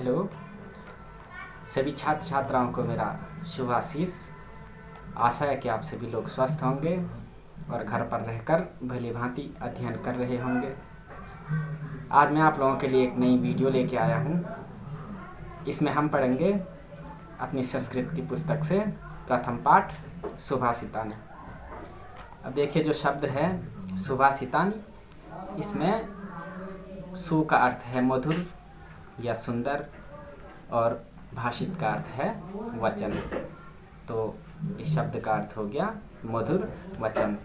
Hello सभी छात्र छात्राओं को मेरा शुभ आशीष। आशा है कि आप सभी लोग स्वस्थ होंगे और घर पर रहकर भली भांति अध्ययन कर रहे होंगे। आज मैं आप लोगों के लिए एक नई वीडियो लेके आया हूँ। इसमें हम पढ़ेंगे अपनी संस्कृत की पुस्तक से प्रथम पाठ सुभाषितानि। अब देखिए जो शब्द है सुभाषितानि, इसमें सु का अर्थ है मधुर या सुंदर और भाषित का अर्थ है वचन। तो इस शब्द का अर्थ हो गया मधुर वचन।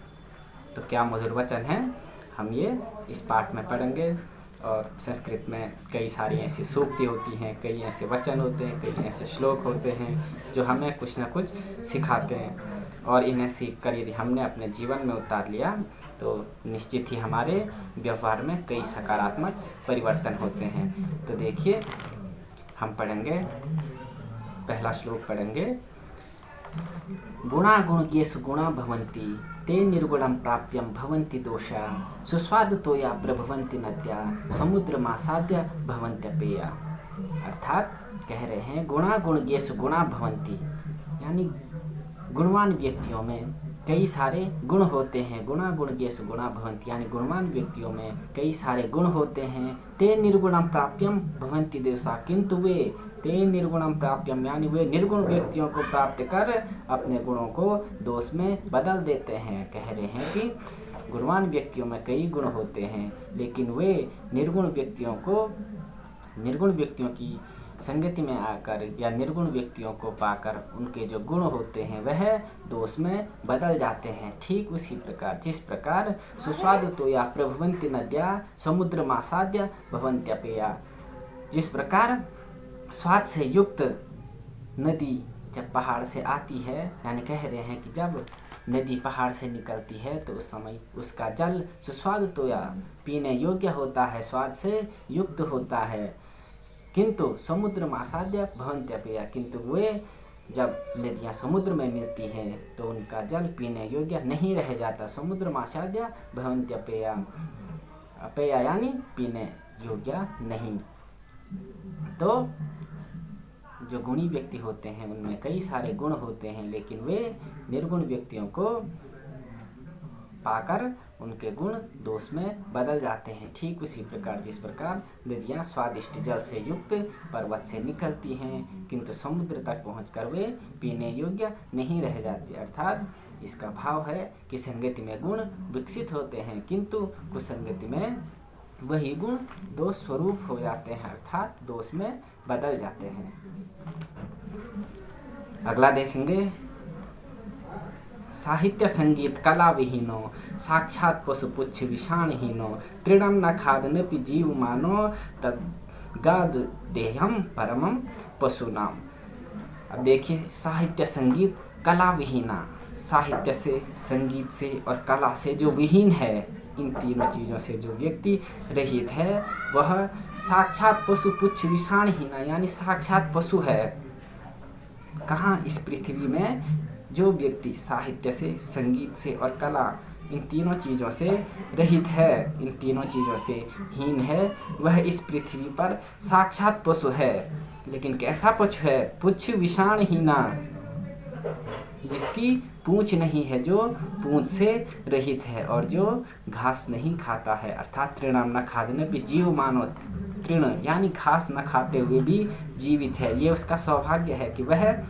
तो क्या मधुर वचन है, हम ये इस पाठ में पढ़ेंगे। और संस्कृत में कई सारी ऐसी सूक्ति होती हैं, कई ऐसे वचन होते हैं, कई ऐसे श्लोक होते हैं जो हमें कुछ ना कुछ सिखाते हैं। और इन्हें सीख कर यदि हमने अपने जीवन में उतार लिया तो निश्चित ही हमारे व्यवहार में कई सकारात्मक परिवर्तन होते हैं। तो देखिए हम पढ़ेंगे, पहला श्लोक पढ़ेंगे। गुणा गुणज्ञेषु गुणा भवन्ति ते निर्गुणं प्राप्यं भवन्ति दोषा सुस्वादुतोया प्रभवन्ति नद्या समुद्रमासाद्य भवन्त्यपेया। अर्थात कह रहे हैं गुणा गुणज्ञेषु गुणा भवन्ति, यानी गुणवान व्यक्तियों में कई सारे गुण होते हैं। गुणा गुणज्ञेषु गुणा भवन्ति, यानी गुणवान व्यक्तियों में कई सारे गुण होते हैं। ते निर्गुणं प्राप्यं भवन्ति दोषा, किंतु वे ते निर्गुणं प्राप्यम, यानी वे निर्गुण व्यक्तियों को प्राप्त कर अपने गुणों को दोष में बदल देते हैं। कह रहे हैं कि गुणवान व्यक्तियों में कई गुण होते हैं, लेकिन वे निर्गुण व्यक्तियों की संगति में आकर या निर्गुण व्यक्तियों को पाकर उनके जो गुण होते हैं वह दोष में बदल जाते हैं। ठीक उसी प्रकार जिस प्रकार सुस्वादुतोया प्रभवन्ति नद्या समुद्रमासाद्य भवन्त्यपेया, जिस प्रकार स्वाद से युक्त नदी जब पहाड़ से आती है, यानी कह रहे हैं कि जब नदी पहाड़ से निकलती है तो उस समय उसका जल सुस्वादुतोया पीने योग्य होता है, स्वाद से युक्त होता है। किंतु समुद्रमासाद्य भवन्त्यपेया, किंतु वे जब नदियाँ समुद्र में मिलती हैं तो उनका जल पीने योग्य नहीं रह जाता। समुद्रमासाद्य भवन्त्यपेया, अपेया यानी पीने योग्य नहीं। तो जो गुणी व्यक्ति होते हैं उनमें कई सारे गुण होते हैं, लेकिन वे निर्गुण व्यक्तियों को पाकर उनके गुण दोष में बदल जाते हैं। ठीक उसी प्रकार जिस प्रकार नदियाँ स्वादिष्ट जल से युक्त पर्वत से निकलती हैं किंतु समुद्र तक पहुंचकर वे पीने योग्य नहीं रह जाती। अर्थात इसका भाव है कि संगति में गुण विकसित होते हैं किंतु कुसंगति में वही गुण दोष स्वरूप हो जाते हैं, अर्थात दोष में बदल जाते हैं। अगला देखेंगे। साहित्य संगीत कला विहीनो साक्षात पशुपुच्छ विषाणहीनो तृणम न खादनपि जीव मानो तद्गाद देहम परमम पशुनाम। अब देखिए साहित्य संगीत कला विहीना, साहित्य से संगीत से और कला से जो विहीन है, इन तीनों चीज़ों से जो व्यक्ति रहित है वह साक्षात पशुपुच्छ विषाणहीना, यानी साक्षात पशु है। कहाँ? इस पृथ्वी में जो व्यक्ति साहित्य से संगीत से और कला इन तीनों चीज़ों से रहित है, इन तीनों चीज़ों से हीन है, वह इस पृथ्वी पर साक्षात पशु है। लेकिन कैसा पशु है? पुच्छ विषाणहीना, जिसकी पूंछ नहीं है, जो पूंछ से रहित है और जो घास नहीं खाता है। अर्थात तृणम न खादनपि जीव मानो, तृण यानी घास न खाते हुए भी जीवित है। ये उसका सौभाग्य है कि वह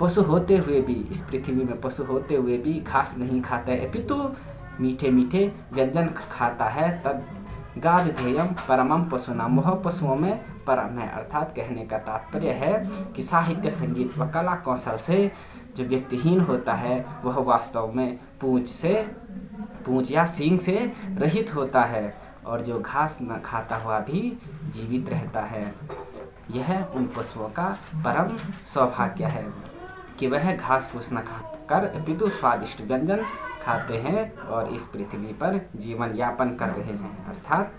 पशु होते हुए भी, इस पृथ्वी में पशु होते हुए भी घास नहीं खाता है, अपितु मीठे मीठे व्यंजन खाता है। तब गाद ध्येयम परमम पशुनाम, वह पशुओं में परम है। अर्थात कहने का तात्पर्य है कि साहित्य संगीत व कला कौशल से जो व्यक्तिहीन होता है वह वास्तव में पूंछ या सींग से रहित होता है और जो घास न खाता हुआ भी जीवित रहता है। यह उन पशुओं का परम सौभाग्य है कि वह घास फूस न खाकर अपितु स्वादिष्ट व्यंजन खाते हैं और इस पृथ्वी पर जीवन यापन कर रहे हैं। अर्थात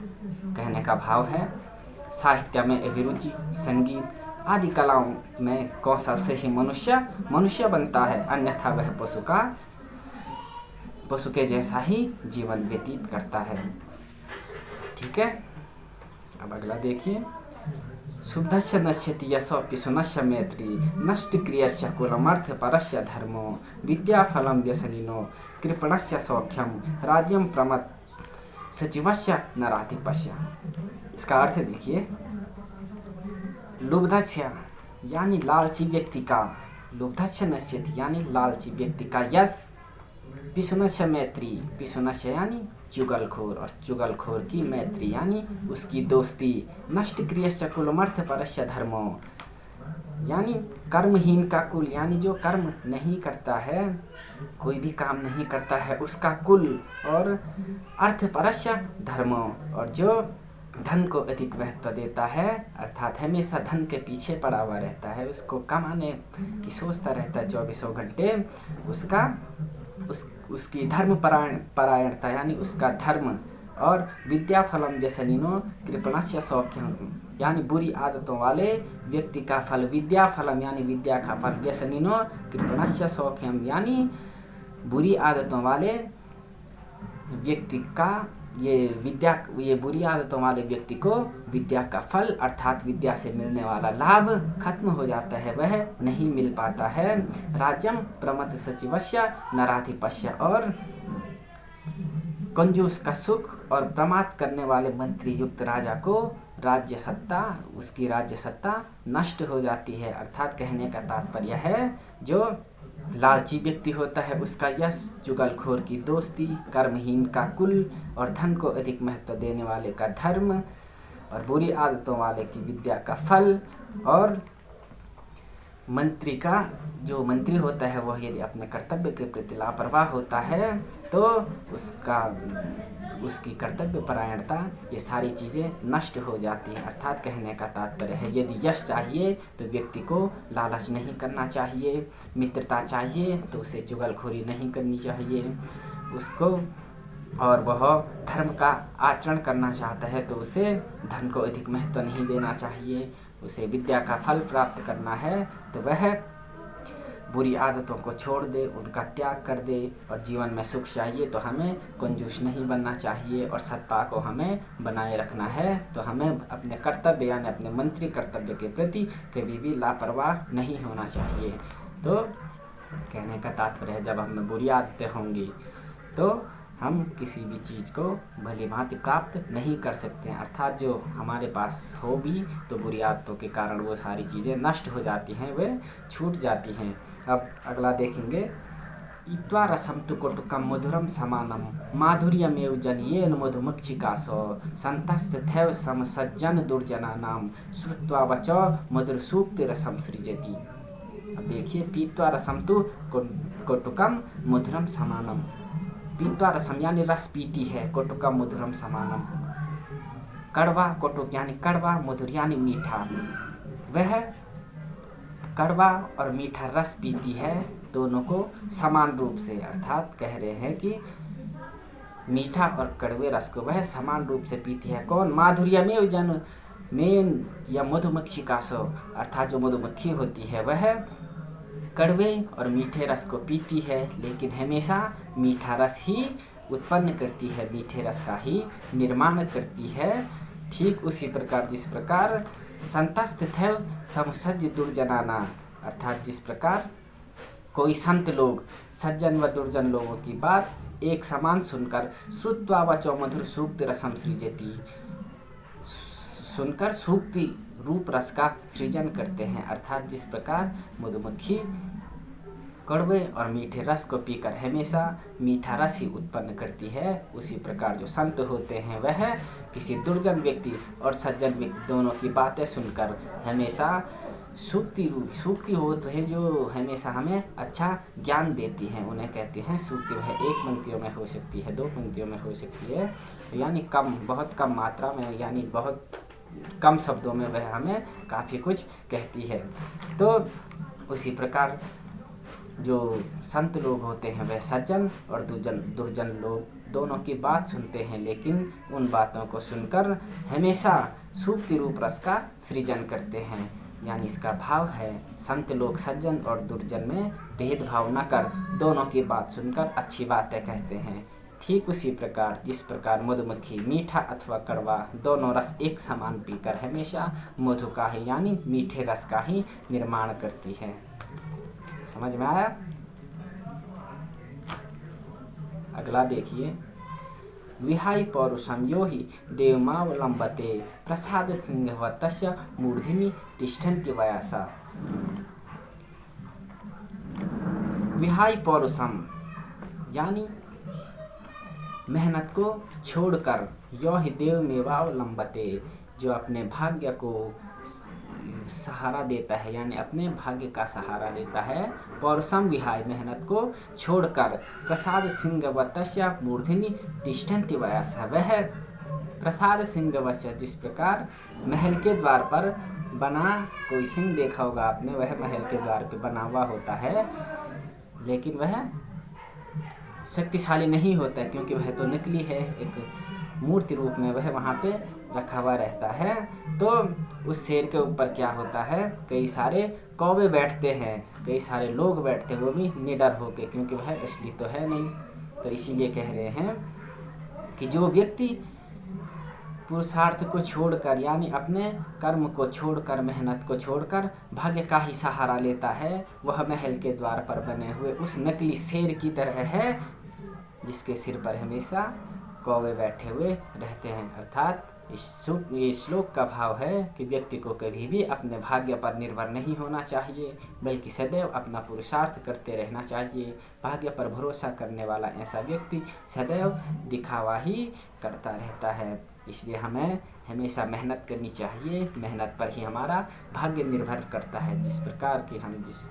कहने का भाव है साहित्य में अभिरुचि, संगीत आदि कलाओं में कौशल से ही मनुष्य बनता है, अन्यथा वह पशु के जैसा ही जीवन व्यतीत करता है। ठीक है। अब अगला देखिए। शुद्धस्य नश्यति यशो पिशुनस्य मैत्री नष्ट क्रियस्य कुलमर्थ परस्य धर्मो विद्याफलम व्यसनिनो कृपणस्य सौख्यम राज्यम प्रमत सचिवस्य नराधिपस्य। इसका अर्थ देखिए, लुब्धस्य यानी लालची व्यक्ति का, लुब्धस्य नश्यति यानी लालची व्यक्ति का यश, पिशुनस्य मैत्री, पिशुनस्य यानी चुगलखोर, और चुगलखोर की मैत्री यानी उसकी दोस्ती, नष्ट क्रियस्य कुलमर्थ परस्य धर्मो यानी कर्महीन का कुल, यानी जो कर्म नहीं करता है, कोई भी काम नहीं करता है उसका कुल, और अर्थ परस्य धर्मो, और जो धन को अधिक महत्व देता है, अर्थात हमेशा धन के पीछे पड़ा हुआ रहता है, उसको कमाने की सोचता रहता है 24 घंटे, उसकी धर्म परायणता यानी उसका धर्म, और विद्या फलम व्यसनिनो कृपणस्य सौख्यम यानी बुरी आदतों वाले व्यक्ति का फल, विद्या फलम यानी विद्या का फल, व्यसनिनो कृपणस्य सौख्यम यानी बुरी आदतों वाले व्यक्ति का ये बुरी आदतों वाले व्यक्ति को विद्या का फल अर्थात विद्या से मिलने वाला लाभ खत्म हो जाता है, वह नहीं मिल पाता है। राज्यम प्रमथ सचिवस्य नराधिपस्य, और कंजूस का सुख और प्रमाद करने वाले मंत्री युक्त राजा को राज्य सत्ता, उसकी राज्य सत्ता नष्ट हो जाती है। अर्थात कहने का तात्पर्य है, जो लालची व्यक्ति होता है उसका यश, चुगलखोर की दोस्ती, कर्महीन का कुल, और धन को अधिक महत्व देने वाले का धर्म, और बुरी आदतों वाले की विद्या का फल, और मंत्री का, जो मंत्री होता है वह यदि अपने कर्तव्य के प्रति लापरवाह होता है तो उसकी कर्तव्य परायणता, ये सारी चीज़ें नष्ट हो जाती हैं। अर्थात कहने का तात्पर्य है, यदि यश चाहिए तो व्यक्ति को लालच नहीं करना चाहिए, मित्रता चाहिए तो उसे चुगलखोरी नहीं करनी चाहिए उसको, और वह धर्म का आचरण करना चाहता है तो उसे धन को अधिक महत्व नहीं देना चाहिए, उसे विद्या का फल प्राप्त करना है तो वह बुरी आदतों को छोड़ दे, उनका त्याग कर दे, और जीवन में सुख चाहिए तो हमें कंजूस नहीं बनना चाहिए, और सत्ता को हमें बनाए रखना है तो हमें अपने कर्तव्य यानी अपने मंत्री कर्तव्य के प्रति कभी भी लापरवाह नहीं होना चाहिए। तो कहने का तात्पर्य है, जब हमें बुरी आदतें होंगी तो हम किसी भी चीज़ को भली भांति प्राप्त नहीं कर सकते हैं। अर्थात जो हमारे पास हो भी तो बुरी आदतों के कारण वो सारी चीज़ें नष्ट हो जाती हैं, वे छूट जाती हैं। अब अगला देखेंगे, इत्वा रसम तु कटुकम मधुरम समानम माधुर्यमेव जनयेन मधुमक्षिकासो संतस्तथैव समसज्जन दुर्जनानाम श्रुत्वा वचो मधुर सूक्ति रसम सृजति। अब देखिए, पीत्वा रसम तु कटुकम मधुरम समानम, पीत्वा रसम यानी रस पीती है, कटुकम मधुरम समानम, कड़वा, कटुक यानी कड़वा, मधुर यानी मीठा, वह कड़वा और मीठा रस पीती है, दोनों को समान रूप से, अर्थात कह रहे हैं कि मीठा और कड़वे रस को वह समान रूप से पीती है। कौन? माधुर्यमेव जनयेन या मधुमक्षिकासो, अर्थात जो मधुमक्खी होती है वह कड़वे और मीठे रस को पीती है, लेकिन हमेशा मीठा रस ही उत्पन्न करती है, मीठे रस का ही निर्माण करती है। ठीक उसी प्रकार जिस प्रकार संतस्तथैव समसज्ज दुर्जनाना, अर्थात जिस प्रकार कोई संत लोग सज्जन व दुर्जन लोगों की बात एक समान सुनकर श्रुत्वा वचो मधुर सूक्ति रसम सृजति, सुनकर सूक्ति रूप रस का सृजन करते हैं। अर्थात जिस प्रकार मधुमक्खी कड़वे और मीठे रस को पीकर हमेशा मीठा रस ही उत्पन्न करती है, उसी प्रकार जो संत होते हैं वह किसी दुर्जन व्यक्ति और सज्जन व्यक्ति दोनों की बातें सुनकर हमेशा सूक्ति होते हैं जो हमेशा हमें अच्छा ज्ञान देती हैं, उन्हें कहते हैं सूक्ति। वह एक पंक्तियों में हो सकती है, 2 पंक्तियों में हो सकती है, यानी बहुत कम मात्रा में, यानी बहुत कम शब्दों में वह हमें काफ़ी कुछ कहती है। तो उसी प्रकार जो संत लोग होते हैं वह सज्जन और दुर्जन लोग दोनों की बात सुनते हैं, लेकिन उन बातों को सुनकर हमेशा सूक्ति रूप रस का सृजन करते हैं। यानी इसका भाव है, संत लोग सज्जन और दुर्जन में भेदभाव न कर दोनों की बात सुनकर अच्छी बातें कहते हैं। ठीक उसी प्रकार जिस प्रकार मधुमक्खी मीठा अथवा कड़वा दोनों रस एक समान पीकर हमेशा मधु का ही यानी मीठे रस का ही निर्माण करती है। समझ में आया? अगला देखिए, विहाय पौरुषम यो हि देवमावलंबते प्रसाद सिंहवतस्य मूर्धनि तिष्ठन्ति वयसा। विहाय पौरुषम यानी मेहनत को छोड़कर, यो हि देवमेवावलंबते जो अपने भाग्य को सहारा देता है यानी अपने भाग्य का सहारा लेता है। पौरुषम विहाय मेहनत को छोड़कर, प्रसाद सिंहवतस्य मूर्धनि तिष्ठन्ति वयसा वह प्रसाद सिंहवतस्य जिस प्रकार महल के द्वार पर बना, कोई सिंह देखा होगा आपने, वह महल के द्वार पे बना हुआ होता है लेकिन वह शक्तिशाली नहीं होता क्योंकि वह तो नकली है, एक मूर्ति रूप में वह वहाँ पे रखा हुआ रहता है। तो उस शेर के ऊपर क्या होता है, कई सारे कौवे बैठते हैं, कई सारे लोग बैठते हैं, वो भी निडर होके, क्योंकि वह असली तो है नहीं। तो इसीलिए कह रहे हैं कि जो व्यक्ति पुरुषार्थ को छोड़कर यानी अपने कर्म को छोड़कर, मेहनत को छोड़कर भाग्य का ही सहारा लेता है, वह महल के द्वार पर बने हुए उस नकली शेर की तरह है जिसके सिर पर हमेशा कौवे बैठे हुए रहते हैं। अर्थात इस श्लोक का भाव है कि व्यक्ति को कभी भी अपने भाग्य पर निर्भर नहीं होना चाहिए, बल्कि सदैव अपना पुरुषार्थ करते रहना चाहिए। भाग्य पर भरोसा करने वाला ऐसा व्यक्ति सदैव दिखावा ही करता रहता है। इसलिए हमें हमेशा मेहनत करनी चाहिए, मेहनत पर ही हमारा भाग्य निर्भर करता है। जिस प्रकार की हम जिस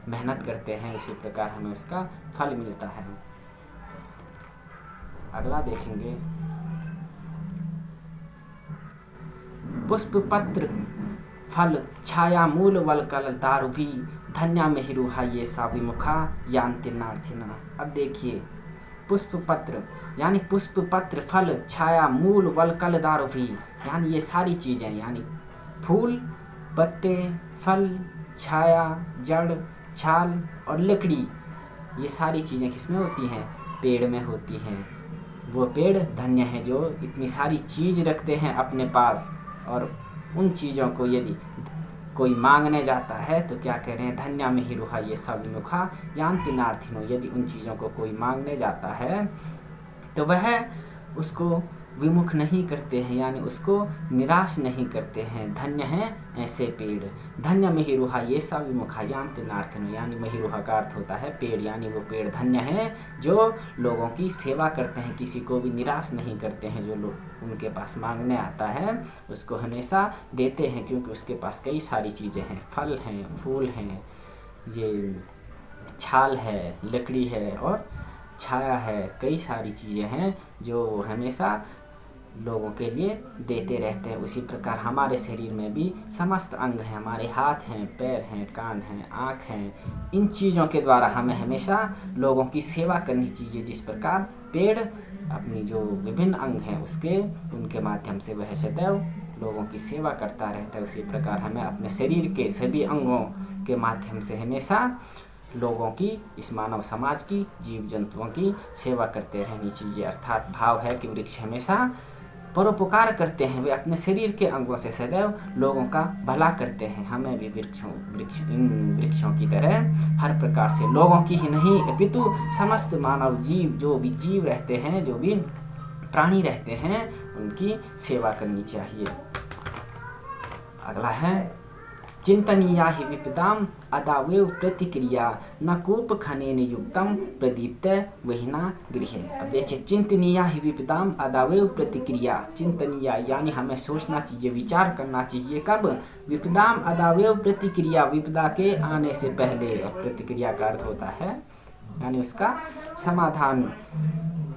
मेहनत करते हैं उसी प्रकार हमें उसका फल मिलता है। अगला देखेंगे, पुष्प पत्र फल छाया मूल वलकल दारुभी धन्या में हिरुहा ये सा विमुखा यान्ति नार्थिना। अब देखिए, पुष्प पत्र यानी पुष्प पत्र फल छाया मूल वलकल दारुभी यानी ये सारी चीज़ें यानी फूल, पत्ते, फल, छाया, जड़, छाल और लकड़ी, ये सारी चीज़ें किसमें होती हैं? पेड़ में होती हैं। वो पेड़ धन्य है जो इतनी सारी चीज़ रखते हैं अपने पास, और उन चीज़ों को यदि कोई मांगने जाता है तो क्या कह रहे हैं? धन्या में ही रुहा ये सब विमुखा यान्ति नार्थिनो। यदि उन चीज़ों को कोई मांगने जाता है तो वह उसको विमुख नहीं करते हैं यानी उसको निराश नहीं करते हैं। धन्य हैं ऐसे पेड़। धन्य में ही रुहा ये सब विमुखा यान्ति नार्थिनो यानी महिरुहा का अर्थ होता है पेड़, यानी वो पेड़ धन्य हैं जो लोगों की सेवा करते हैं, किसी को भी निराश नहीं करते हैं। जो लोग उनके पास मांगने आता है उसको हमेशा देते हैं, क्योंकि उसके पास कई सारी चीज़ें हैं, फल हैं, फूल हैं, ये छाल है, लकड़ी है और छाया है, कई सारी चीज़ें हैं जो हमेशा लोगों के लिए देते रहते हैं। उसी प्रकार हमारे शरीर में भी समस्त अंग हैं, हमारे हाथ हैं, पैर हैं, कान हैं, आँख हैं। इन चीज़ों के द्वारा हमें हमेशा लोगों की सेवा करनी चाहिए। जिस प्रकार पेड़ अपनी जो विभिन्न अंग हैं उसके उनके माध्यम से वह सदैव लोगों की सेवा करता रहता है, उसी प्रकार हमें अपने शरीर के सभी अंगों के माध्यम से हमेशा लोगों की, इस मानव समाज की, जीव जंतुओं की सेवा करते रहनी चाहिए। अर्थात भाव है कि वृक्ष हमेशा परोपकार करते हैं, वे अपने शरीर के अंगों से सदैव लोगों का भला करते हैं। हमें भी इन वृक्षों की तरह हर प्रकार से लोगों की ही नहीं अपितु समस्त मानव जीव, जो भी जीव रहते हैं, जो भी प्राणी रहते हैं, उनकी सेवा करनी चाहिए। अगला है, चिंतनीया हि विपदाम अदावेव प्रतिक्रिया न कूप खनेन युक्तम प्रदीप्त वहिना गृह। अब देखिए, चिंतनीया हि विपदाम अदावेव प्रतिक्रिया। चिंतनीया यानी हमें सोचना चाहिए, विचार करना चाहिए। कब? विपदाम अदावेव प्रतिक्रिया, विपदा के आने से पहले। और प्रतिक्रिया का अर्थ होता है यानी उसका समाधान।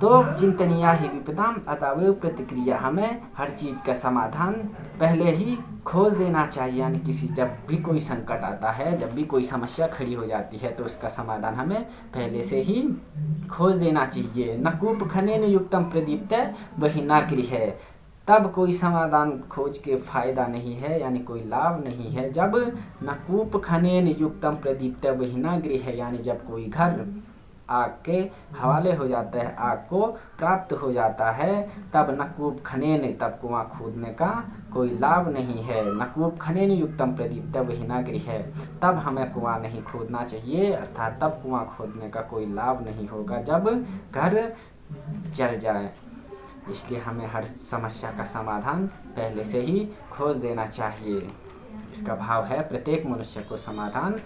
तो चिंतनीया ही विपदाम अदावेव प्रतिक्रिया, हमें हर चीज़ का समाधान पहले ही खोज देना चाहिए। यानी किसी जब भी कोई संकट आता है, जब भी कोई समस्या खड़ी हो जाती है तो उसका समाधान हमें पहले से ही खोज देना चाहिए। न कूप खनेन युक्तम प्रदीप्त वही ना गृह। तब कोई समाधान खोज के फायदा नहीं है, यानी कोई लाभ नहीं है जब न कूप खनेन युक्तम प्रदीप्त वही ना गृह, यानी जब कोई घर आग के हवाले हो जाता है, आग को प्राप्त हो जाता है, तब न कूप खनेन, तब कुआं खोदने का कोई लाभ नहीं है। न कूप खनेन युक्तम प्रदीप्त विहीना गृह, तब हमें कुआं नहीं खोदना चाहिए, अर्थात तब कुआं खोदने का कोई लाभ नहीं होगा जब घर जल जाए। इसलिए हमें हर समस्या का समाधान पहले से ही खोज देना चाहिए। इसका भाव है प्रत्येक मनुष्य को समाधान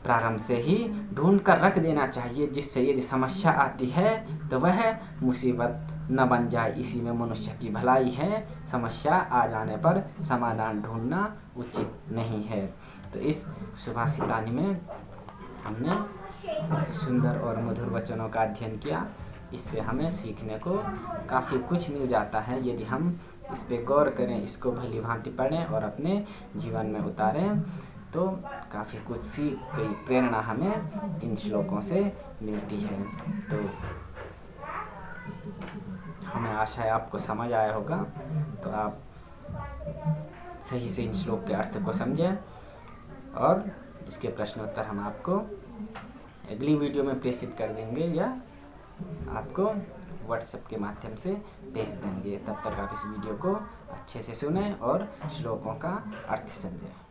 प्रारंभ से ही ढूंढ कर रख देना चाहिए, जिससे यदि समस्या आती है तो वह मुसीबत न बन जाए। इसी में मनुष्य की भलाई है। समस्या आ जाने पर समाधान ढूंढना उचित नहीं है। तो इस सुभाषितानी में हमने सुंदर और मधुर वचनों का अध्ययन किया। इससे हमें सीखने को काफ़ी कुछ मिल जाता है यदि हम इस पे गौर करें, इसको भली भांति पढ़ें और अपने जीवन में उतारें, तो काफ़ी कुछ सीख, कई प्रेरणा हमें इन श्लोकों से मिलती है। तो हमें आशा है आपको समझ आया होगा। तो आप सही से इन श्लोक के अर्थ को समझें और इसके प्रश्नोत्तर हम आपको अगली वीडियो में प्रेषित कर देंगे या आपको व्हाट्सएप के माध्यम से भेज देंगे। तब तक आप इस वीडियो को अच्छे से सुनें और श्लोकों का अर्थ समझें।